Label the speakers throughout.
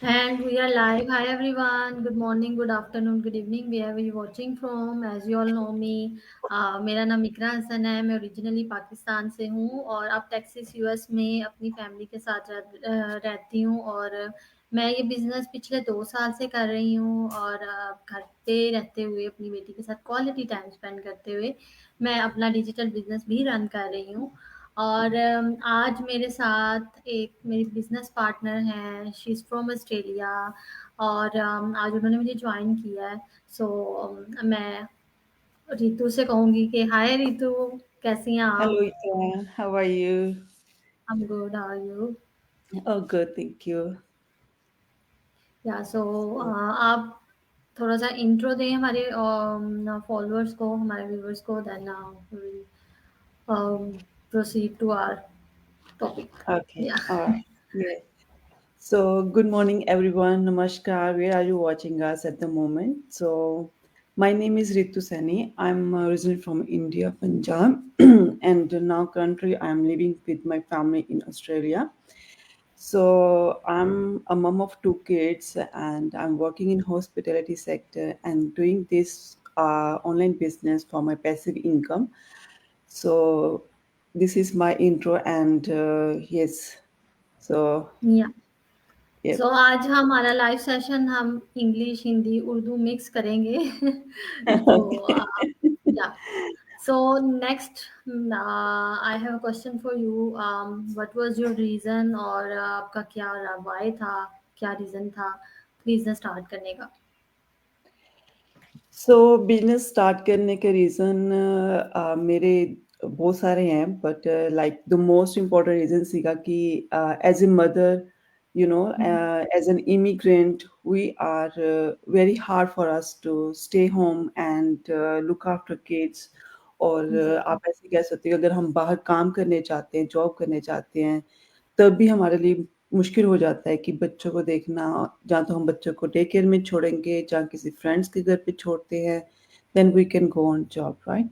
Speaker 1: And we are live. Hi everyone. Good morning, good afternoon, good evening. Wherever you watching from, as you all know me, मेरा नाम इकरा हसन है. मैं originally Pakistan से हूँ और अब टेक्सास यूएस में अपनी फैमिली के साथ रहती हूँ. और मैं ये बिजनेस पिछले 2 साल से कर रही हूँ. और घर पे रहते हुए अपनी बेटी के साथ क्वालिटी टाइम स्पेंड करते हुए मैं अपना डिजिटल बिजनेस भी रन कर रही हूँ. और आज मेरे साथ एक मेरी बिजनेस पार्टनर हैं. She is from Australia. और आज उन्होंने मुझे ज्वाइन किया है. सो मैं रितु से कहूँगी कि हाय रितु, कैसी हैं
Speaker 2: Hello,
Speaker 1: आप?
Speaker 2: Ita. How are you?
Speaker 1: I'm good. How are you?
Speaker 2: Oh, good, thank you.
Speaker 1: या सो
Speaker 2: So,
Speaker 1: आप थोड़ा सा इंट्रो दें हमारे फॉलोअर्स को, हमारे व्यूवर्स को. Then proceed to our topic.
Speaker 2: okay,
Speaker 1: या
Speaker 2: all right. Yes. So, good morning, everyone. Namaskar. Where are you watching us at the moment? So, my name is Ritu Sani. I'm originally from India, Punjab, and now currently I'm living with my family in Australia. So, I'm a mom of two kids, and I'm working in hospitality sector and doing this online business for my passive income. So this is my intro, and yes, so
Speaker 1: या
Speaker 2: yeah,
Speaker 1: सो आज हमारा live session हम English, Hindi, Urdu mix करेंगे. तो या so next I have a question for you. What was your reason और आपका क्या व्हाय था, क्या रीज़न था बिज़नेस स्टार्ट करने का?
Speaker 2: सो बिजनेस स्टार्ट करने के रीज़न मेरे बहुत सारे हैं, but like the most important reason सीगा कि as a mother, you know,
Speaker 1: hmm,
Speaker 2: as an immigrant, we are very hard for us to stay home and look after kids. और
Speaker 1: exactly.
Speaker 2: आप ऐसे कह सकते हो, अगर हम बाहर काम करने चाहते हैं, जॉब करने चाहते हैं, तब भी हमारे लिए मुश्किल हो जाता है कि बच्चों को देखना, या तो हम बच्चों को डे केयर में छोड़ेंगे, या किसी फ्रेंड्स के घर पे छोड़ते हैं, then we can go on job, right?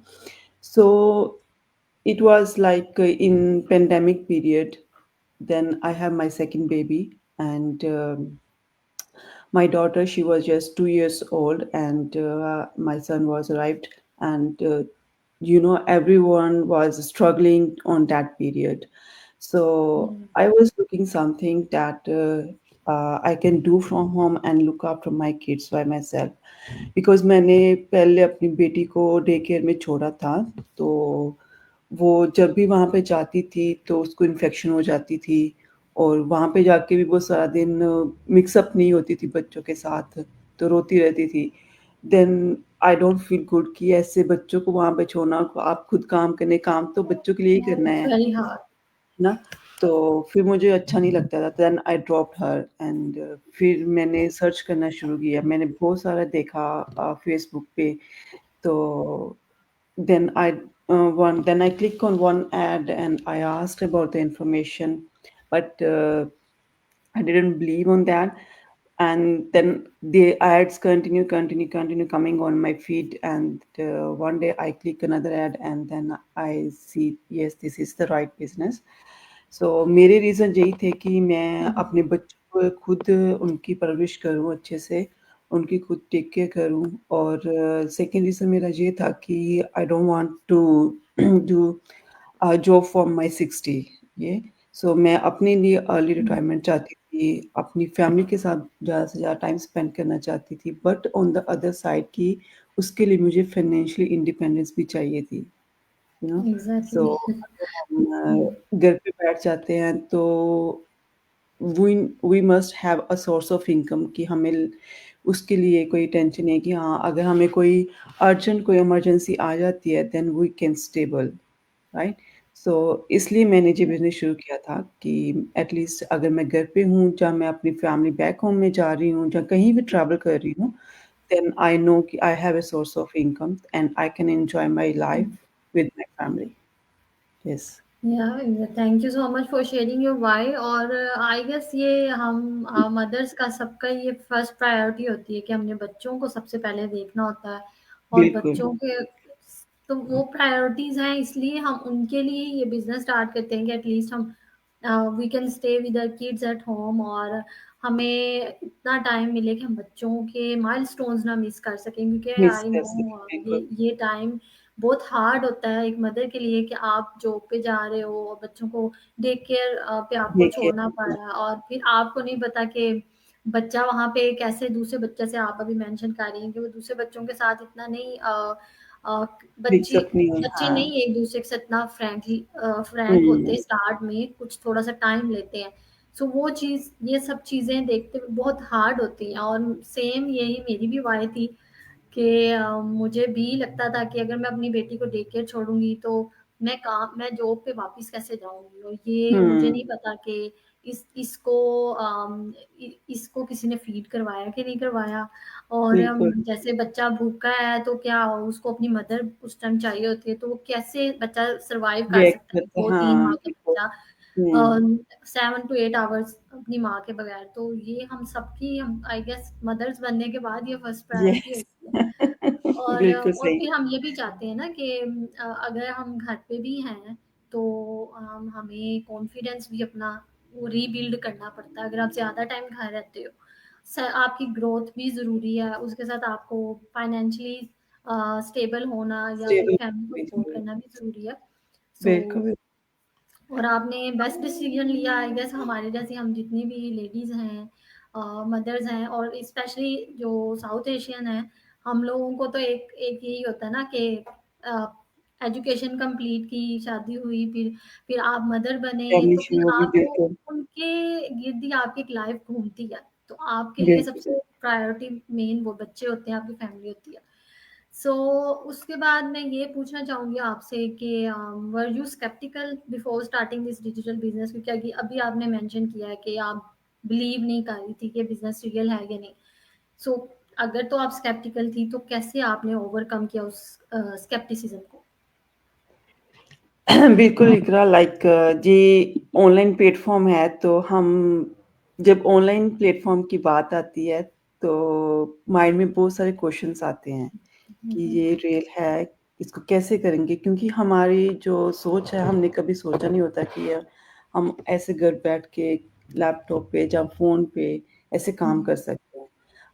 Speaker 2: So it was like in pandemic period, then I have my second baby, and my daughter, she was just 2 years old, and my son was arrived, and everyone was struggling on that period. So
Speaker 1: hmm,
Speaker 2: I was looking something that I can do from home and look after my kids by myself, because मैंने पहले अपनी बेटी को day care में छोड़ा था. तो वो जब भी वहाँ पे जाती थी तो उसको इन्फेक्शन हो जाती थी, और वहाँ पे जाके भी वो सारा दिन मिक्स अप नहीं होती थी बच्चों के साथ, तो रोती रहती थी. Then I don't feel good कि ऐसे बच्चों को वहाँ पे छोड़ना, आप खुद काम करने, काम तो बच्चों के लिए ही करना
Speaker 1: इट्स वेरी हार्ड.
Speaker 2: है ना? तो फिर मुझे अच्छा नहीं लगता था, then I dropped her, and फिर मैंने सर्च करना शुरू किया. मैंने बहुत सारा देखा फेसबुक पे. तो then then I click on one ad and I asked about the information, but I didn't believe on that. And then the ads continue coming on my feed. And one day I click another ad, and then I see, yes, this is the right business. So मेरे reason यही थे कि मैं
Speaker 1: हुँ,
Speaker 2: अपने बच्चों को खुद उनकी परवरिश करूँ अच्छे से, उनकी खुद टेक केयर करूँ. और सेकंड रीज़न मेरा ये था कि I don't want to do job for my 60 year. सो मैं अपने लिए अर्ली
Speaker 1: हुँ.
Speaker 2: रिटायरमेंट चाहती थी, अपनी फैमिली के साथ ज़्यादा से ज़्यादा टाइम स्पेंड करना चाहती थी, but on the other side कि उसके लिए मुझे फाइनेंशियली इंडिपेंडेंस भी चाहिए थी, यू नो. So
Speaker 1: exactly.
Speaker 2: अगर हम
Speaker 1: हुँ.
Speaker 2: घर पे बैठ जाते हैं तो we we must have a source of income कि हमें उसके लिए कोई टेंशन नहीं है कि हाँ, अगर हमें कोई अर्जेंट कोई इमरजेंसी आ जाती है, then we can stable, right? So इसलिए मैंने ये बिज़नेस शुरू किया था कि एटलीस्ट अगर मैं घर पे हूँ, या मैं अपनी फैमिली बैक होम में जा रही हूँ, या कहीं भी ट्रैवल कर रही हूँ, देन आई नो कि I have a source of income and I can enjoy my life with my family. Yes.
Speaker 1: Yeah thank you so much for sharing your why. और आई गेस ये हम mother's का सबका ये first priority होती है कि हमने बच्चों को सबसे पहले देखना होता है. और
Speaker 2: बिल्कुल.
Speaker 1: बच्चों के तो वो प्रायोरिटीज़ हैं, इसलिए हम उनके लिए ये बिज़नेस स्टार्ट करते हैं कि एटलीस्ट हम we can stay with our kids at home, और हमें इतना टाइम मिले कि हम बच्चों के माइलस्टोन्स ना मिस कर सकें, क्योंकि
Speaker 2: मिस
Speaker 1: आई
Speaker 2: कर
Speaker 1: नो
Speaker 2: सकें, बिल्कुल।
Speaker 1: ये टाइम बहुत हार्ड होता है एक मदर के लिए कि आप जॉब पे जा रहे हो और बच्चों को डे केयर पे आपको
Speaker 2: देखिए
Speaker 1: छोड़ना पड़ रहा है, और फिर आपको नहीं पता कि बच्चा वहाँ पे कैसे दूसरे बच्चे से, आप अभी मेंशन कर रही हैं कि वो दूसरे बच्चों के साथ इतना नहीं अ, बच्ची
Speaker 2: मिक्सअप नहीं हुई,
Speaker 1: बच्चे
Speaker 2: हाँ।
Speaker 1: नहीं एक दूसरे के साथ इतना फ्रैंक होते,
Speaker 2: हुँ,
Speaker 1: स्टार्ट में कुछ थोड़ा सा टाइम लेते हैं। सो वो चीज़, ये सब चीज़ें देखते हुए बहुत हार्ड होती हैं, और सेम यही मेरी भी वाई थी कि मुझे भी लगता था कि अगर मैं अपनी बेटी को डे केयर छोड़ूंगी तो मैं जॉब पे वापस कैसे जाऊंगी, और ये मुझे नहीं
Speaker 2: हुँ,
Speaker 1: पता कि इसको इसको किसी ने फीड करवाया कि नहीं करवाया, और
Speaker 2: बिल्कुल,
Speaker 1: जैसे बच्चा भूखा है तो क्या उसको अपनी मदर उस टाइम चाहिए होती है, तो वो कैसे बच्चा सरवाइव कर
Speaker 2: रिएक्ट
Speaker 1: सकता है,
Speaker 2: करते हैं,
Speaker 1: दो तीन
Speaker 2: हाँ,
Speaker 1: माह का
Speaker 2: बिल्कुल।
Speaker 1: बच्चा
Speaker 2: हुँ,
Speaker 1: 7 to 8 आवर्स अपनी माँ के बगैर, तो ये हम सबकी, हम आई गेस मदर्स बनने के बाद ये फर्स्ट प्रायोरिटी
Speaker 2: यस
Speaker 1: होती है। और
Speaker 2: बिल्कुल सही।
Speaker 1: फिर हम ये भी चाहते हैं ना कि अगर हम घर पे भी हैं तो हमें कॉन्फिडेंस भी अपना वो रीबिल्ड करना पड़ता है। अगर आप ज़्यादा टाइम घर रहते हो, आपकी ग्रोथ भी ज़रूरी है, उसके साथ आपको फाइनेंशियली स्टेबल होना या फिर
Speaker 2: स्टेबल
Speaker 1: फैमिली को
Speaker 2: भी
Speaker 1: सपोर्ट
Speaker 2: ज़रूरी है।
Speaker 1: करना भी ज़रूरी है। सो
Speaker 2: बिल्कुल,
Speaker 1: और आपने बेस्ट डिसीजन लिया आई गेस, हमारे जैसे हम जितनी भी लेडीज हैं, मदर्स हैं, और स्पेशली जो साउथ एशियन है, हम लोगों को तो एक एक यही होता है ना कि एजुकेशन कंप्लीट की, शादी हुई, फिर आप मदर बने,
Speaker 2: फैमिली
Speaker 1: तो फिर
Speaker 2: शुरू होगी,
Speaker 1: आपको
Speaker 2: बिल्कुल,
Speaker 1: उनके गिर्द ही आपकी एक लाइफ घूमती है, तो आपके लिए
Speaker 2: बिल्कुल।
Speaker 1: सबसे प्रायोरिटी मेन वो बच्चे होते हैं, आपकी फैमिली होती है। सो उसके बाद मैं ये पूछना चाहूंगी आपसे कि were you sceptical before starting this digital business, क्योंकि अभी आपने मेंशन किया है कि आप बिलीव नहीं कर रही थी कि बिजनेस रियल है या नहीं। सो अगर तो आप स्केप्टिकल थी तो कैसे आपने ओवरकम किया उस स्केप्टिसिज्म को?
Speaker 2: बिल्कुल इकरा लाइक ये ऑनलाइन प्लेटफ़ॉर्म है तो हम जब ऑनलाइन प्लेटफ़ॉर्म की बात आती है तो माइंड में बहुत सारे क्वेश्चन्स आते हैं कि
Speaker 1: हम्म,
Speaker 2: ये रियल है, इसको कैसे करेंगे? क्योंकि हमारी जो सोच है हमने कभी सोचा नहीं होता कि हम ऐसे घर बैठ के लैपटॉप पे या फ़ोन पे ऐसे काम
Speaker 1: हम्म,
Speaker 2: कर सकते हैं।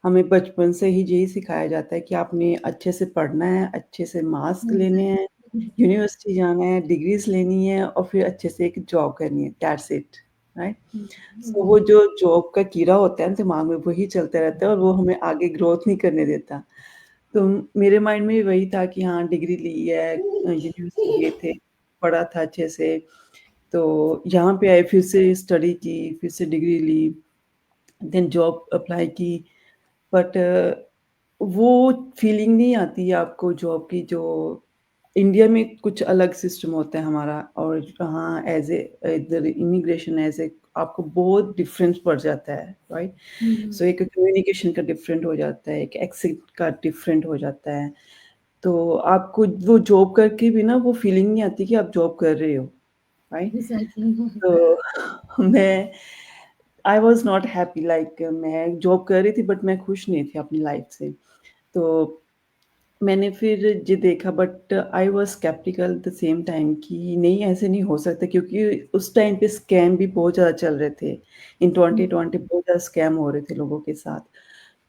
Speaker 2: हमें बचपन से ही यही सिखाया जाता है कि आपने अच्छे से पढ़ना है, अच्छे से मार्क्स लेने हैं,
Speaker 1: हम्म,
Speaker 2: यूनिवर्सिटी जाना है, डिग्रीज़ लेनी है और फिर अच्छे से एक जॉब करनी है, दैट्स इट, राइट? सो वो
Speaker 1: हम्म,
Speaker 2: जो जॉब का कीड़ा होता है ना दिमाग में वही चलता रहता है और वो हमें आगे ग्रोथ नहीं करने देता। तो मेरे माइंड में वही था कि हाँ, डिग्री ली है, यूनिवर्सिटी गए थे, पढ़ा था अच्छे से, तो यहाँ पे आए फिर से स्टडी की, फिर से डिग्री ली, देन जॉब अप्लाई की, बट वो फीलिंग नहीं आती है आपको जॉब की जो इंडिया में कुछ अलग सिस्टम होता है हमारा और यहाँ एज़ ए इधर इमिग्रेशन एज़ ए आपको बहुत डिफरेंस पड़ जाता है, राइट?
Speaker 1: हम्म,
Speaker 2: सो एक कम्युनिकेशन का डिफरेंट हो जाता है, एक एक्सेंट का डिफरेंट हो जाता है। तो आपको वो जॉब करके भी ना वो फीलिंग नहीं आती कि आप जॉब कर रहे हो, राइट?
Speaker 1: एग्जैक्टली।
Speaker 2: तो मैं I was not happy like मैं जॉब कर रही थी बट मैं खुश नहीं थी अपनी लाइफ़ से। तो मैंने फिर ये देखा but I was sceptical at the same time कि नहीं ऐसे नहीं हो सकता क्योंकि उस टाइम पे स्कैम भी बहुत ज़्यादा चल रहे थे। इन 2020 बहुत ज़्यादा स्कैम हो रहे थे लोगों के साथ।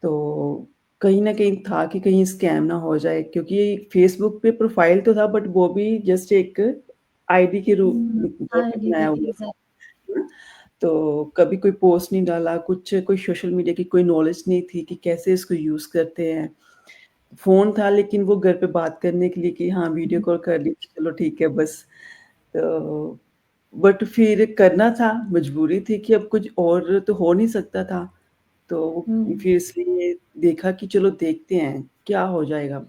Speaker 2: तो कहीं न कहीं था कि कहीं स्कैम ना हो जाए क्योंकि फेसबुक पे प्रोफ़ाइल तो था बट वो भी जस्ट एक आईडी के रूप तौर पे
Speaker 1: आईडी
Speaker 2: बनाया
Speaker 1: के
Speaker 2: हुआ था।
Speaker 1: एग्जैक्ट।
Speaker 2: है ना? तो कभी कोई पोस्ट नहीं डाला, कुछ कोई सोशल मीडिया की कोई नॉलेज नहीं थी कि कैसे इसको यूज़ करते हैं। फ़ोन था लेकिन वो घर पे बात करने के लिए कि हाँ, वीडियो कॉल कर ली, चलो ठीक है बस। तो बट फिर करना था, मजबूरी थी कि अब कुछ और तो हो नहीं सकता था। तो
Speaker 1: हम्म,
Speaker 2: फिर इसलिए देखा कि चलो देखते हैं, क्या हो जाएगा।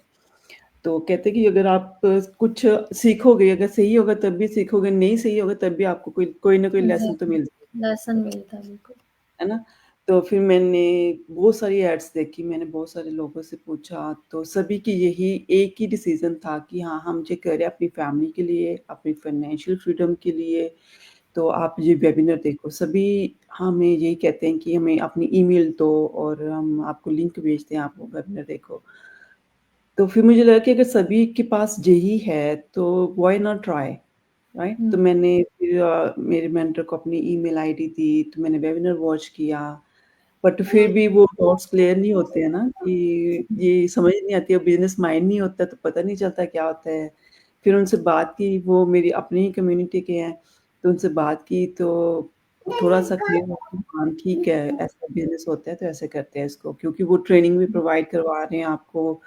Speaker 2: तो कहते हैं कि अगर आप कुछ सीखोगे, अगर सही होगा तब भी सीखोगे, नहीं सही होगा तब भी आपको कोई ना कोई लेसन तो
Speaker 1: एग्जैक्टली,
Speaker 2: मिल
Speaker 1: लेसन मिलता है बिल्कुल।
Speaker 2: है ना? तो फिर मैंने बहुत सारी एड्स देखी, मैंने बहुत सारे लोगों से पूछा, तो सभी की यही एक ही डिसीज़न था कि हाँ, हम ये करें अपनी फैमिली के लिए, अपनी फाइनेंशियल फ्रीडम के लिए, तो आप ये वेबिनार देखो। सभी हमें यही कहते हैं कि हमें अपनी ईमेल दो और हम आपको लिंक भेजते हैं, आप वो वेबिनार देखो। तो फिर मुझे लगा कि अगर सभी के पास यही है, तो व्हाई नॉट ट्राई? राइट? तो
Speaker 1: हुँ।
Speaker 2: मैंने फिर मेरे मेंटर को अपनी ईमेल आईडी दी, तो मैंने वेबिनार वॉच किया, बट फिर भी वो डॉट्स क्लियर नहीं होते हैं ना कि
Speaker 1: हुँ,
Speaker 2: ये समझ नहीं आती है, बिज़नेस माइंड नहीं होता तो पता नहीं चलता क्या होता है। फिर उनसे बात की, वो मेरी अपनी ही कम्युनिटी के हैं, तो उनसे बात की तो थोड़ा-सा क्लियर हुआ कि हाँ, ठीक है, ऐसा बिज़नेस होता है तो ऐसे करते हैं इसको, क्योंकि वो ट्रेनिंग भी प्रोवाइड करवा रहे हैं आपको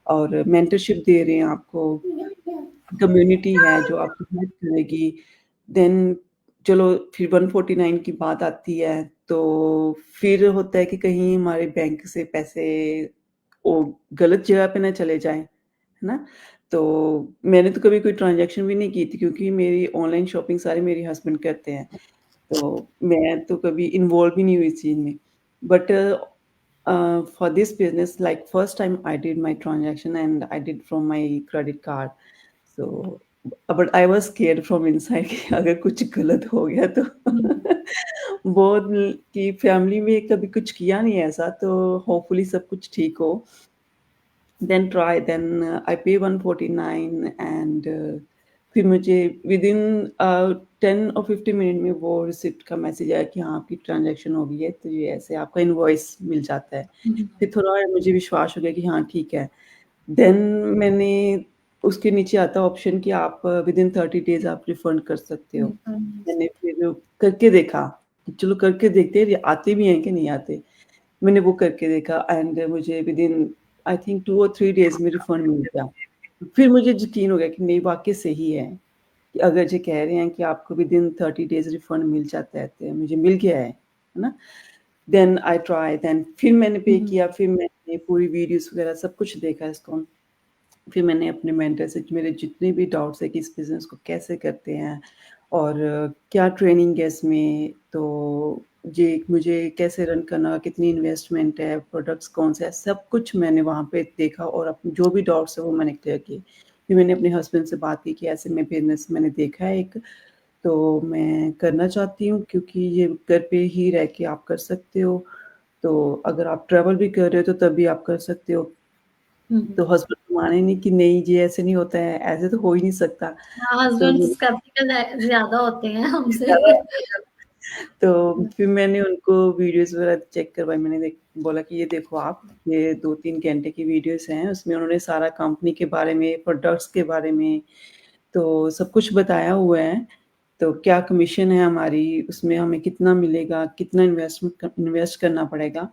Speaker 2: और मेंटरशिप दे रहे हैं आपको। कम्युनिटी है जो आपकी हेल्प करेगी। देन चलो फिर 149 की बात आती है, तो फिर होता है कि कहीं हमारे बैंक से पैसे वो गलत जगह पे ना चले जाएँ, है ना? तो मैंने तो कभी कोई ट्रांज़ैक्शन भी नहीं की थी क्योंकि मेरी ऑनलाइन शॉपिंग सारी मेरे हस्बैंड करते हैं। तो मैं तो कभी इन्वॉल्व ही नहीं हुई इस चीज़ में। But for this business, like first time I did my transaction and I did from my credit card. So, but I was scared from inside कि अगर कुछ गलत हो गया तो
Speaker 1: हुँ,
Speaker 2: बहुत कि फैमिली में कभी कुछ किया नहीं है ऐसा, तो होपफुली सब कुछ ठीक हो। देन ट्राई, देन आई पे 149 एंड फिर मुझे विदिन 10 और 15 मिनट में वो रिसिप्ट का मैसेज आया कि हाँ, आपकी ट्रांज़ैक्शन हो गई है, तो ये ऐसे आपका इनवॉइस मिल जाता है।
Speaker 1: हुँ,
Speaker 2: फिर थोड़ा मुझे विश्वास हो गया कि हाँ, ठीक है। देन मैंने उसके नीचे आता है ऑप्शन कि आप विदिन 30 डेज़ आप रिफंड कर सकते हो। मैंने फिर करके देखा, कि चलो करके देखते हैं ये आते भी हैं कि नहीं आते। मैंने वो करके देखा एंड मुझे विदिन आई थिंक 2 और 3 डेज़ में रिफंड मिल गया। फिर मुझे यकीन हो गया कि नहीं वाक़ई सही है, कि अगर ये कह रहे हैं कि आपको विदिन 30 डेज़ रिफंड मिल जाता है, तो मुझे मिल गया है ना? देन आई ट्राई, देन फिर मैंने पे
Speaker 1: हुँ,
Speaker 2: किया, फिर मैंने पूरी वीडियोज़ वगैरह सब कुछ देखा इसको। फिर मैंने अपने मेंटर से मेरे जितने भी डाउट्स हैं कि इस बिज़नेस को कैसे करते हैं और क्या ट्रेनिंग है इसमें, तो ये मुझे कैसे रन करना, कितनी इन्वेस्टमेंट है, प्रोडक्ट्स कौन से हैं, सब कुछ मैंने वहाँ पे देखा और अपने जो भी डाउट्स हैं वो मैंने क्लियर किए। फिर मैंने अपने हस्बैंड से बात की कि ऐसे मैं बिज़नेस मैंने देखा है एक, तो मैं करना चाहती हूँ क्योंकि ये घर पे ही रह के आप कर सकते हो, तो अगर आप ट्रैवल भी कर रहे हो तो तब भी आप कर सकते हो।
Speaker 1: हुँ,
Speaker 2: तो
Speaker 1: हुँ।
Speaker 2: हस्बैंड माने नहीं कि नहीं ये ऐसे नहीं होता है, ऐसे तो हो ही नहीं सकता।
Speaker 1: हाँ,
Speaker 2: तो
Speaker 1: हस्बैंड स्केप्टिकल ज़्यादा होते हैं हमसे।
Speaker 2: ज़्यादा तो फिर मैंने उनको वीडियोज़ वगैरह चेक करवाई, मैंने बोला कि ये देखो आप, ये 2-3 घंटे की वीडियोज़ हैं, उसमें उन्होंने सारा कंपनी के बारे में, प्रोडक्ट्स के बारे में, तो सब कुछ बताया हुआ है। तो क्या कमीशन है हमारी, उसमें हमें कितना मिलेगा, कितना इन्वेस्ट करना पड़ेगा।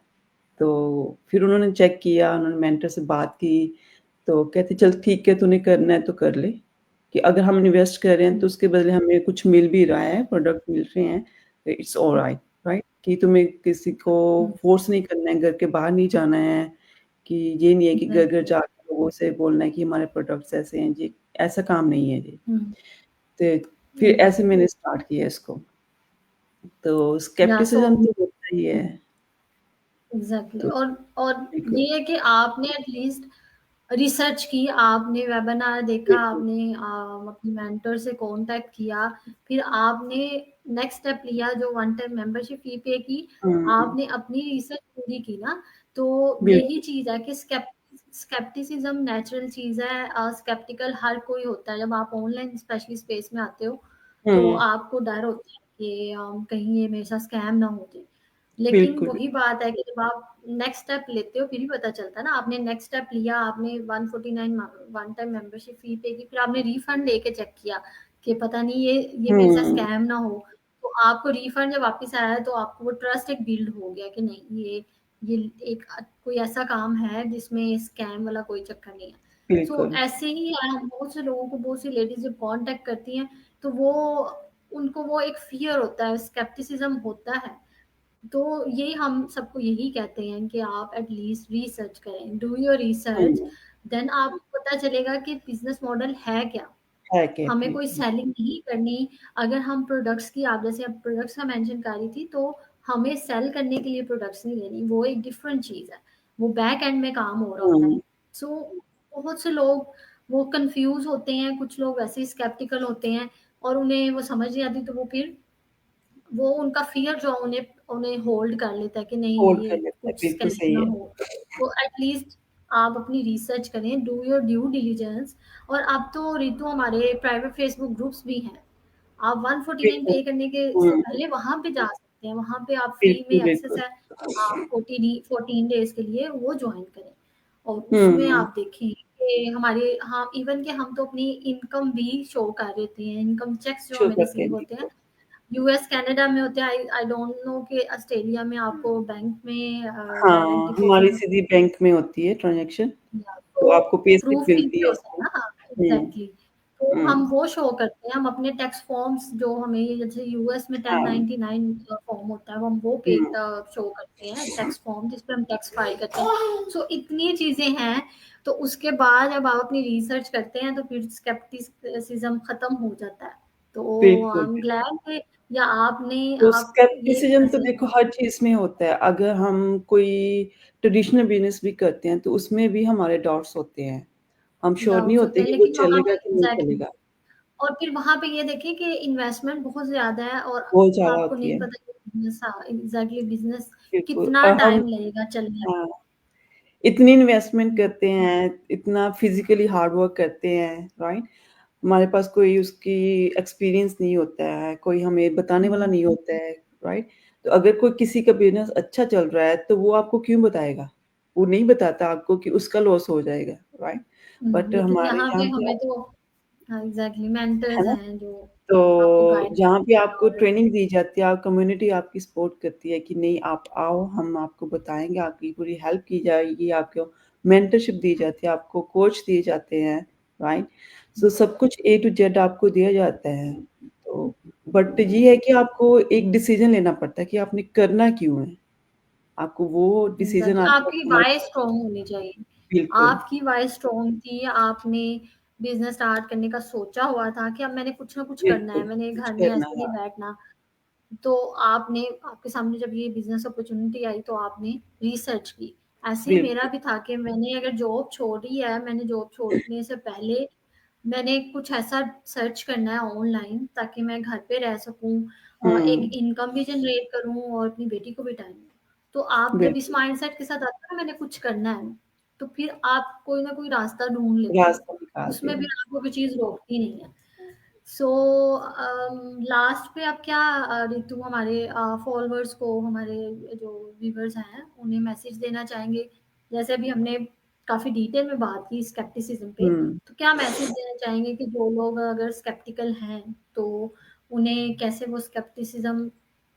Speaker 2: तो फिर उन्होंने चेक किया, उन्होंने मेंटर से बात की, तो कहते चल ठीक है तूने करना है तो कर ले, कि अगर हम इन्वेस्ट कर रहे हैं तो उसके बदले हमें कुछ मिल भी रहा है, प्रोडक्ट मिल रहे हैं, तो इट्स ऑलराइट, राइट? कि तुम्हें किसी को
Speaker 1: हुँ,
Speaker 2: फ़ोर्स नहीं करना है, घर के बाहर नहीं जाना है, कि ये नहीं है कि घर-घर
Speaker 1: एग्ज़ैक्टली।
Speaker 2: जाके लोगों से बोलना है कि हमारे प्रोडक्ट्स ऐसे हैं जी, ऐसा काम नहीं है जी।
Speaker 1: हुँ,
Speaker 2: तो फिर
Speaker 1: हुँ,
Speaker 2: ऐसे मैंने स्टार्ट किया इसको, तो
Speaker 1: या सो
Speaker 2: स्केप्टिसिज़्म तो होता ही है,
Speaker 1: एग्ज़ैक्टली
Speaker 2: तो
Speaker 1: और
Speaker 2: बिल्कुल,
Speaker 1: ये है कि आपने एटलीस्ट रिसर्च की, आपने वेबिनार देखा,
Speaker 2: बिल्कुल।
Speaker 1: आपने अपने मेंटर से कॉन्टैक्ट किया, फिर आपने नेक्स्ट स्टेप लिया जो वन टाइम मेंबरशिप फ़ी पे की,
Speaker 2: हुँ,
Speaker 1: आपने अपनी रिसर्च पूरी की ना, तो यही
Speaker 2: बिल्कुल।
Speaker 1: चीज़ है कि स्केप्टिसिज़्म नेचुरल चीज़ है स्केप्टिकल हर कोई होता है, जब आप ऑनलाइन स्पेशली स्पेस में आते हो, तो
Speaker 2: हुँ,
Speaker 1: आपको डर होता है कि कहीं ये मेरे साथ स्कैम ना हो जाए। लेकिन
Speaker 2: बिल्कुल,
Speaker 1: वही बात है कि जब आप नेक्स्ट स्टेप लेते हो फिर ही पता चलता है ना आपने नेक्स्ट स्टेप लिया आपने 149 वन टाइम मेंबरशिप फी पे की फिर आपने रिफंड लेके चेक किया कि पता नहीं ये मेरे साथ
Speaker 2: हुँ,
Speaker 1: स्कैम ना हो तो आपको रिफंड जब वापस आया तो आपको वो ट्रस्ट एक बिल्ड हो गया कि नहीं ये एक कोई ऐसा काम है जिसमें स्कैम वाला कोई चक्कर नहीं है सो
Speaker 2: बिल्कुल।
Speaker 1: ऐसे ही बहुत से लोगों को बहुत सी लेडीज जब कांटेक्ट करती हैं तो वो उनको वो एक फियर होता है स्केप्टिसिज्म होता है तो यही हम सबको यही कहते हैं कि आप एटलीस्ट रिसर्च करें do your research
Speaker 2: hmm,
Speaker 1: then आपको पता चलेगा कि बिजनेस मॉडल है क्या
Speaker 2: है क्या
Speaker 1: हमें कोई
Speaker 2: बिल्कुल।
Speaker 1: सेलिंग नहीं करनी अगर हम प्रोडक्ट्स की आप जैसे अब प्रोडक्ट्स का मेंशन कर रही थी तो हमें सेल करने के लिए प्रोडक्ट्स नहीं लेनी वो एक डिफरेंट चीज है वो बैक एंड में काम हो रहा होता है
Speaker 2: हुँ,
Speaker 1: सो बहुत से लोग वो कंफ्यूज होते हैं कुछ लोग वैसे ही स्केप्टिकल होते हैं और उन्हें वो समझ नहीं आती तो वो फिर वो उनका फ़ियर जो उन्हें उन्हें होल्ड कर लेता है कि नहीं
Speaker 2: होल्ड
Speaker 1: ये
Speaker 2: कर लेता है,
Speaker 1: कुछ
Speaker 2: बिल्कुल
Speaker 1: स्कैम
Speaker 2: सही
Speaker 1: ना
Speaker 2: है।
Speaker 1: हो। तो एट लीस्ट आप अपनी रिसर्च करें, डू योर ड्यू डिलिजेंस और अब तो रितु हमारे प्राइवेट फ़ेसबुक ग्रुप्स भी हैं। आप 149
Speaker 2: बिल्कुल।
Speaker 1: पे करने के से
Speaker 2: हुँ,
Speaker 1: पहले वहाँ पे जा सकते हैं, वहाँ पे आप फ्री में
Speaker 2: बिल्कुल,
Speaker 1: एक्सेस
Speaker 2: बिल्कुल।
Speaker 1: है, आप 14 डेज़ के लिए वो जॉइन करें। और
Speaker 2: हुँ,
Speaker 1: उसमें
Speaker 2: हुँ।
Speaker 1: आप देखें कि हमारे हाँ, इवन कि हम तो अपनी इनकम भी शो कर देते हैं, इनकम चेक्स जो
Speaker 2: शो
Speaker 1: हमें
Speaker 2: करते
Speaker 1: रिसीव
Speaker 2: हैं,
Speaker 1: होते हैं,
Speaker 2: बिल्कुल।
Speaker 1: यूएस, कनाडा में होते हैं। आई आई डोंट नो कि ऑस्ट्रेलिया में आपको बैंक में डायरेक्ट
Speaker 2: हाँ,
Speaker 1: डिपॉज़िट
Speaker 2: हमारी
Speaker 1: होता
Speaker 2: सीधी बैंक में होती है ट्रांज़ैक्शन,
Speaker 1: है,
Speaker 2: तो
Speaker 1: तो
Speaker 2: आपको पे-स्लिप
Speaker 1: प्रूफ भी
Speaker 2: मिलती है
Speaker 1: होता है
Speaker 2: उसमें।
Speaker 1: ना, हाँ,
Speaker 2: हुँ,
Speaker 1: एग्ज़ैक्टली। तो
Speaker 2: हुँ।
Speaker 1: हम वो शो करते हैं, हम अपने टैक्स फॉर्म्स जो हमें जैसे यूएस में
Speaker 2: हाँ,
Speaker 1: 1099 फॉर्म होता है, वो हम वो पे
Speaker 2: हुँ,
Speaker 1: शो करते हैं, टैक्स फॉर्म जिस पे हम टैक्स फाइल करते हैं। सो इतनी चीज़ें हैं, तो उसके बाद जब आप अपनी रिसर्च करते हैं, तो फिर स्केप्टिसिज़्म खत्म हो जाता है। तो आई
Speaker 2: बिल्कुल,
Speaker 1: एम
Speaker 2: बिल्कुल।
Speaker 1: ग्लैड कि या आपने
Speaker 2: तो
Speaker 1: आप ये
Speaker 2: स्केप्टिसिज़्म तो
Speaker 1: ऐसे
Speaker 2: देखो हर चीज़ में होता है। अगर हम कोई ट्रेडिशनल बिज़नेस भी करते हैं, तो उसमें भी हमारे डाउट्स होते हैं। हम श्योर नहीं
Speaker 1: डाउट्स
Speaker 2: होते
Speaker 1: होते हैं,
Speaker 2: कि वो
Speaker 1: लेकिन वहाँ
Speaker 2: चलेगा
Speaker 1: पे
Speaker 2: कि नहीं
Speaker 1: एग्ज़ैक्टली
Speaker 2: चलेगा।
Speaker 1: और फिर वहाँ पे ये देखें कि इन्वेस्टमेंट बहुत ज़्यादा है और
Speaker 2: बहुत ज़्यादा
Speaker 1: आपको
Speaker 2: होती
Speaker 1: नहीं
Speaker 2: है,
Speaker 1: पता कि बिज़नेस, हाँ, एग्ज़ैक्टली बिज़नेस
Speaker 2: बिल्कुल।
Speaker 1: कितना
Speaker 2: और हम
Speaker 1: टाइम लगेगा चलने में।
Speaker 2: हाँ, इतनी इन्वेस्टमेंट करते हैं, इतना फिज़िकली हार्ड वर्क करते हैं, राइट? हमारे पास कोई उसकी एक्सपीरियंस नहीं होता है, कोई हमें बताने वाला
Speaker 1: हुँ,
Speaker 2: नहीं होता है, राइट? तो अगर कोई किसी का बिज़नेस अच्छा चल रहा है, तो वो आपको क्यों बताएगा? वो नहीं बताता आपको कि उसका लॉस हो जाएगा, राइट? बट
Speaker 1: लेकिन
Speaker 2: हमारे
Speaker 1: यहाँ पे
Speaker 2: जहाँ पे
Speaker 1: हमें तो हाँ, एग्ज़ैक्टली
Speaker 2: है
Speaker 1: मेंटर्स
Speaker 2: ना?
Speaker 1: हैं जो
Speaker 2: तो
Speaker 1: आपको गाइड
Speaker 2: जहाँ पे
Speaker 1: करते हैं
Speaker 2: आपको
Speaker 1: और
Speaker 2: ट्रेनिंग दी जाती है, कम्युनिटी आपकी सपोर्ट करती है कि नहीं आप आओ, हम आपको बताएँगे, आपकी पूरी हेल्प की जाएगी, आपको मेंटरशिप दी जाती है, आपको कोच दिए जाते हैं, राइट? सो सब कुछ ए टू जेड आपको दिया जाता है। तो बट ये है कि आपको एक डिसीज़न लेना पड़ता है कि आपने करना क्यों है? आपको वो डिसीज़न
Speaker 1: एग्ज़ैक्टली
Speaker 2: आपको
Speaker 1: आपकी
Speaker 2: लेना
Speaker 1: व्हाय
Speaker 2: चाहिए।
Speaker 1: स्ट्रॉन्ग होनी चाहिए।
Speaker 2: बिल्कुल,
Speaker 1: आपकी व्हाय स्ट्रॉन्ग थी, आपने बिज़नेस स्टार्ट करने का सोचा हुआ था कि अब मैंने कुछ ना कुछ करना है,
Speaker 2: बिल्कुल,
Speaker 1: मैंने
Speaker 2: कुछ
Speaker 1: घर में
Speaker 2: करना
Speaker 1: ऐसे
Speaker 2: है।
Speaker 1: नहीं बैठना। तो आपने आपके सामने जब ये बिज़नेस अपॉर्च्युनिटी आई तो आपने रिसर्च की। ऐसे ही मेरा
Speaker 2: बिल्कुल,
Speaker 1: भी था कि मैंने अगर जॉब छोड़ी है, मैंने जॉब छोड़ने से पहले मैंने कुछ ऐसा सर्च करना है ऑनलाइन ताकि मैं घर पे रह सकूँ, एक
Speaker 2: हुँ,
Speaker 1: इनकम भी जनरेट करूँ और अपनी बेटी को भी टाइम दूँ। तो आप जब इस
Speaker 2: बिल्कुल,
Speaker 1: माइंडसेट के साथ आते हो ना मैंने कुछ करना है, तो फिर आप कोई ना कोई रास्ता ढूँढ लेते हो।
Speaker 2: रास्ता निकालते
Speaker 1: उसमें
Speaker 2: हो।
Speaker 1: फिर आपको कोई चीज़ रोकती नहीं है। सो लास्ट पे आप क्या रितु हमारे फॉलोअर्स को, हमारे जो व्यूअर्स हैं उन्हें मैसेज देना चाहेंगे? जैसे अभी हमने काफ़ी डिटेल में बात की स्केप्टिसिज्म पे,
Speaker 2: हुँ।
Speaker 1: तो क्या मैसेज देना चाहेंगे कि जो लोग अगर स्केप्टिकल हैं तो उन्हें कैसे वो स्केप्टिसिज्म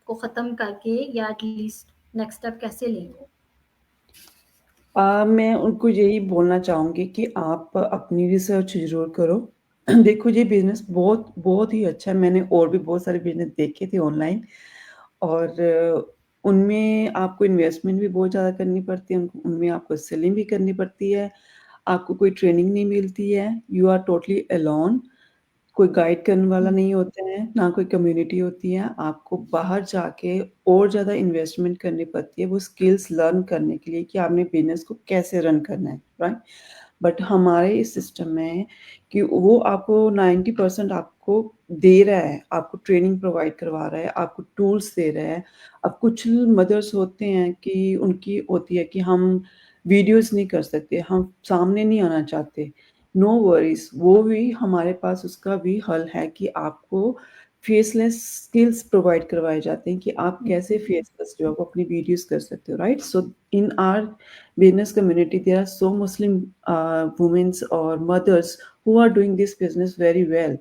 Speaker 1: को ख़त्म करके या एटलीस्ट नेक्स्ट स्टेप कैसे लें वो?
Speaker 2: मैं उनको यही बोलना चाहूँगी कि आप अपनी रिसर्च ज़रूर करो। देखो ये बिज़नेस बहुत बहुत ही अच्छा है, मैंने और भी बहुत सारे बिज़नेस देखे थे ऑनलाइन और उनमें आपको इन्वेस्टमेंट भी बहुत ज़्यादा करनी पड़ती है, उनमें आपको सेलिंग भी करनी पड़ती है, आपको कोई ट्रेनिंग नहीं मिलती है, यू आर टोटली अलोन। कोई गाइड करने वाला
Speaker 1: हुँ,
Speaker 2: नहीं होता है, ना कोई कम्युनिटी होती है। आपको बाहर जाके और ज़्यादा इन्वेस्टमेंट करनी पड़ती है, वो स्किल्स लर्न करने के लिए कि आपने बिज़नेस को कैसे रन करना है, राइट? बट हमारे इस सिस्टम में है कि वो आपको 90% आपको दे रहा है, आपको ट्रेनिंग प्रोवाइड करवा रहा है, आपको टूल्स दे रहा है। अब कुछ मदर्स होते हैं कि उनकी होती है कि हम वीडियोज़ नहीं कर सकते, हम सामने नहीं आना चाहते। नो वरीज़ वो भी हमारे पास उसका भी हल है कि आपको फेसलेस स्किल्स प्रोवाइड करवाए जाते हैं कि आप
Speaker 1: हुँ,
Speaker 2: कैसे
Speaker 1: हुँ, हुँ।
Speaker 2: फेसलेस जो है वो अपनी वीडियोज़ कर सकते हो, right? So in our business community, there are so Muslim women or mothers who are doing this business very well.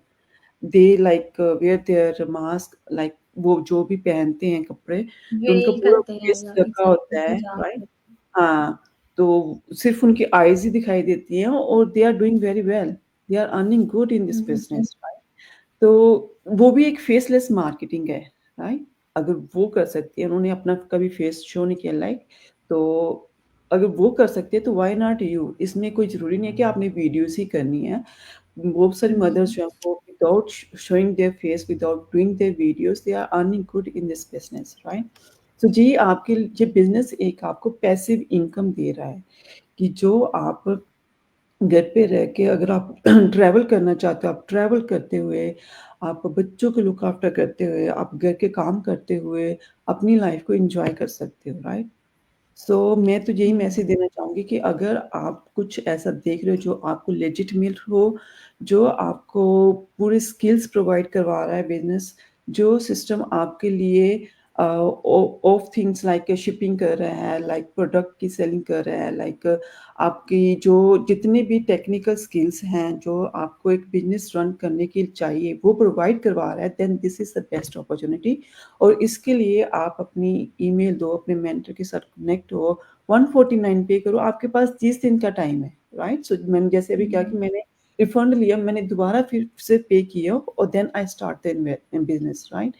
Speaker 2: They like wear their mask, like वो जो भी पहनते हैं कपड़े, तो उनका
Speaker 1: वेल
Speaker 2: पूरा
Speaker 1: करते हैं
Speaker 2: फेस
Speaker 1: या
Speaker 2: ढका होता
Speaker 1: एग्ज़ैक्टली
Speaker 2: है,
Speaker 1: हिजाब
Speaker 2: राइट?
Speaker 1: करते हैं।
Speaker 2: हाँ, तो सिर्फ़ उनकी आईज़ ही दिखाई देती हैं और they are doing very well. They are earning good in this
Speaker 1: hmm, hmm, hmm.
Speaker 2: Business, right? तो वो भी एक फेसलेस मार्केटिंग है, राइट? अगर वो कर सकती है, उन्होंने अपना कभी फेस शो नहीं किया लाइक, तो अगर वो कर सकती है तो व्हाई नॉट यू? इसमें कोई ज़रूरी नहीं है कि आपने वीडियोज़ ही करनी है। बहुत सारी
Speaker 1: हुँ,
Speaker 2: मदर्स
Speaker 1: हुँ।
Speaker 2: जो हैं वो without showing their face, without doing their videos, they are earning good in this business, right? तो जी आपके ये बिज़नेस एक आपको पैसिव इनकम दे रहा है कि जो आप घर पे रह के अगर आप ट्रैवल करना चाहते हो, आप ट्रैवल करते हुए, आप बच्चों को लुक आफ्टर करते हुए, आप घर के काम करते हुए अपनी लाइफ़ को एन्जॉय कर सकते हो, राइट? सो मैं तो यही
Speaker 1: हम्म,
Speaker 2: मैसेज देना चाहूँगी कि अगर आप कुछ ऐसा देख रहे हो जो आपको लेजिटिमेट हो, जो आपको पूरी स्किल्स प्रोवाइड करवा रहा है बिज़नेस, जो सिस्टम आपके लिए ऑफ थिंग्स लाइक शिपिंग कर रहा है, लाइक प्रोडक्ट की सेलिंग कर रहा है, लाइक आपकी जो जितने भी टेक्निकल स्किल्स हैं, जो आपको एक बिज़नेस रन करने के लिए चाहिए, वो प्रोवाइड करवा रहा है, then this is the best opportunity. और इसके लिए आप अपनी ईमेल दो, अपने मेंटर के साथ कनेक्ट हो, 149 पे करो, आपके पास 30 दिन का टाइम है, राइट? सो मैंने जैसे अभी कहा कि
Speaker 1: हम्म,
Speaker 2: मैंने रिफंड लिया, मैंने दोबारा फिर से पे किया और then I start the business, right?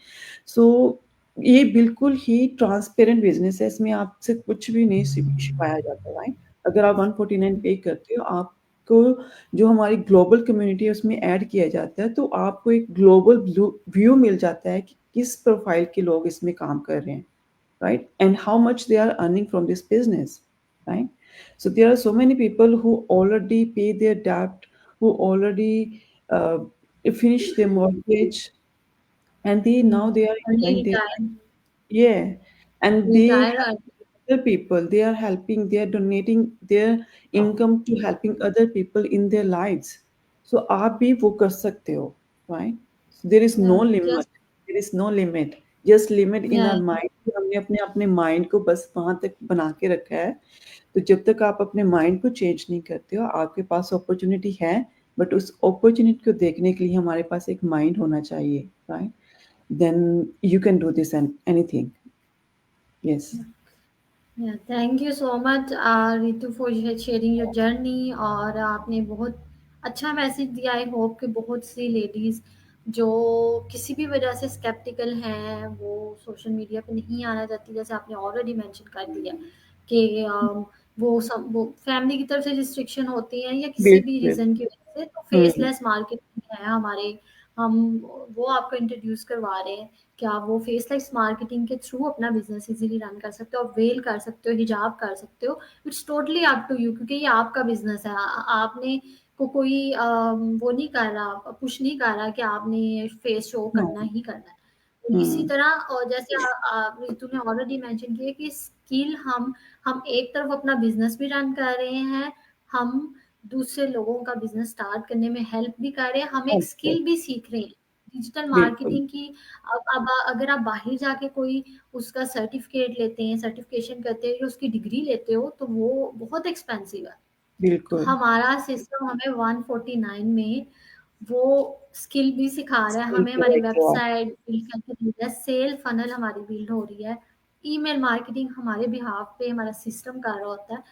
Speaker 2: So ये बिल्कुल ही ट्रांसपेरेंट बिज़नेस है, इसमें आपसे कुछ भी नहीं छिपाया जाता, राइट? अगर आप 149 पे करते हो, आपको जो हमारी ग्लोबल कम्युनिटी है उसमें ऐड किया जाता है, तो आपको एक ग्लोबल व्यू मिल जाता है कि किस प्रोफाइल के लोग इसमें काम कर रहे हैं, right? And how much they are earning from this business, right? So there are so many people who already pay their debt, who already finish their mortgage, and they are
Speaker 1: early
Speaker 2: enjoying their
Speaker 1: retire
Speaker 2: life. Yeah, and they
Speaker 1: retire
Speaker 2: help other people. They are helping. They are donating their income to helping other people in their lives. So आप भी वो कर सकते हो, right? So there is no limit.
Speaker 1: Just
Speaker 2: There is no limit. Just limit in
Speaker 1: या
Speaker 2: our mind कि हमने अपने अपने माइंड को बस वहाँ तक बना के रखा है। तो जब तक आप अपने माइंड को चेंज नहीं करते हो, आपके पास अपॉर्च्युनिटी है, बट उस अपॉर्च्युनिटी को देखने के लिए हमारे पास एक माइंड होना चाहिए, right? Then you can do this and anything. Yes.
Speaker 1: या thank you so much Ritu for sharing your journey, और आपने बहुत अच्छा मैसेज दिया। आई होप कि बहुत सी लेडीज़ जो किसी भी वजह से स्केप्टिकल हैं वो सोशल मीडिया पे नहीं आना चाहती, जैसे आपने ऑलरेडी मेंशन कर दिया कि वो फैमिली की तरफ से रिस्ट्रिक्शन होती हैं या किसी भी
Speaker 2: बिल्कुल।
Speaker 1: रीज़न की वजह से, तो
Speaker 2: हुँ,
Speaker 1: फेसलेस मार्केटिंग है हमारे, हम वो आपको इंट्रोड्यूस करवा रहे हैं कि आप वो फेसलेस मार्केटिंग के थ्रू अपना बिजनेस इजीली रन कर सकते हो, वेल कर सकते हो, हिजाब कर सकते हो। It's totally up to you, क्योंकि ये आपका बिजनेस है। आपने को कोई वो नहीं कर रहा, पुश नहीं कर रहा कि आपने फेस शो करना
Speaker 2: हाँ,
Speaker 1: ही करना है। तो इसी
Speaker 2: हुँ,
Speaker 1: तरह, और जैसे रितु ने ऑलरेडी मेंशन किया कि स्किल, हम एक तरफ अपना बिजनेस भी रन कर रहे हैं, हम दूसरे लोगों का बिजनेस स्टार्ट करने में हेल्प भी कर रहे हैं, हम एक
Speaker 2: अच्छा,
Speaker 1: स्किल भी सीख रहे हैं डिजिटल
Speaker 2: बिल्कुल,
Speaker 1: मार्केटिंग की। अब अगर आप बाहर जाके कोई उसका सर्टिफिकेट लेते हैं, सर्टिफिकेशन करते हैं या उसकी डिग्री लेते हो, तो वो बहुत एक्सपेंसिव है। तो
Speaker 2: बिल्कुल,
Speaker 1: हमारा सिस्टम हमें 149 में वो स्किल भी सिखा रहा है,
Speaker 2: स्किल
Speaker 1: हमें हमारी
Speaker 2: प्रोवाइड करवा
Speaker 1: वेबसाइट बिल्ड करके दे रहा है, सेल फनल हमारी बिल्ड हो रही है, ईमेल मार्केटिंग हमारे बिहाफ पे हमारा सिस्टम कर रहा होता है।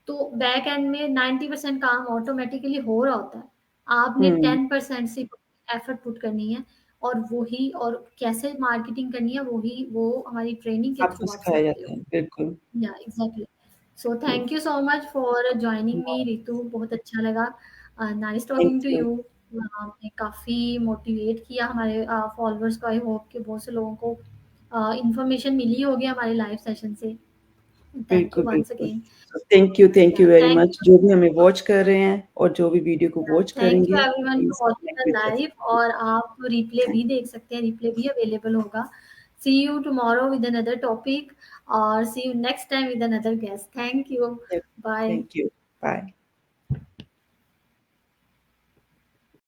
Speaker 1: तो बैक एंड में 90% काम ऑटोमेटिकली हो रहा होता है। आपने
Speaker 2: हुँ,
Speaker 1: 10% सिर्फ एफर्ट पुट करनी है, और वही, और कैसे मार्केटिंग करनी है वही वो हमारी ट्रेनिंग के
Speaker 2: आपको
Speaker 1: थ्रू आप
Speaker 2: सिखाया
Speaker 1: सीखते
Speaker 2: जाता
Speaker 1: हो।
Speaker 2: है, बिल्कुल,
Speaker 1: या exactly. So
Speaker 2: bill
Speaker 1: thank you so much for joining me
Speaker 2: हाँ,
Speaker 1: रितु, बहुत अच्छा लगा, nice
Speaker 2: thank
Speaker 1: talking to
Speaker 2: you,
Speaker 1: you. आपने काफ़ी मोटिवेट किया हमारे फॉलोअर्स को। आई होप कि बहुत से लोगों को इंफॉर्मेशन मिली होगी हमारे लाइव सेशन से। थैंक
Speaker 2: बिल्कुल,
Speaker 1: यू वंस
Speaker 2: बिल्कुल।
Speaker 1: अगेन।
Speaker 2: सो थैंक
Speaker 1: या
Speaker 2: यू वेरी
Speaker 1: थैंक
Speaker 2: मच जो भी हमें वॉच कर रहे हैं और जो भी वीडियो को
Speaker 1: या
Speaker 2: वॉच
Speaker 1: थैंक यू
Speaker 2: करेंगे,
Speaker 1: everyone
Speaker 2: please
Speaker 1: for
Speaker 2: connect
Speaker 1: watching the
Speaker 2: with us.
Speaker 1: Live, और आप रिप्ले भी देख सकते हैं, रिप्ले भी अवेलेबल होगा। See you tomorrow with another topic, और see you next time with another guest. Thank you.
Speaker 2: Yep,
Speaker 1: bye.
Speaker 2: thank you, bye.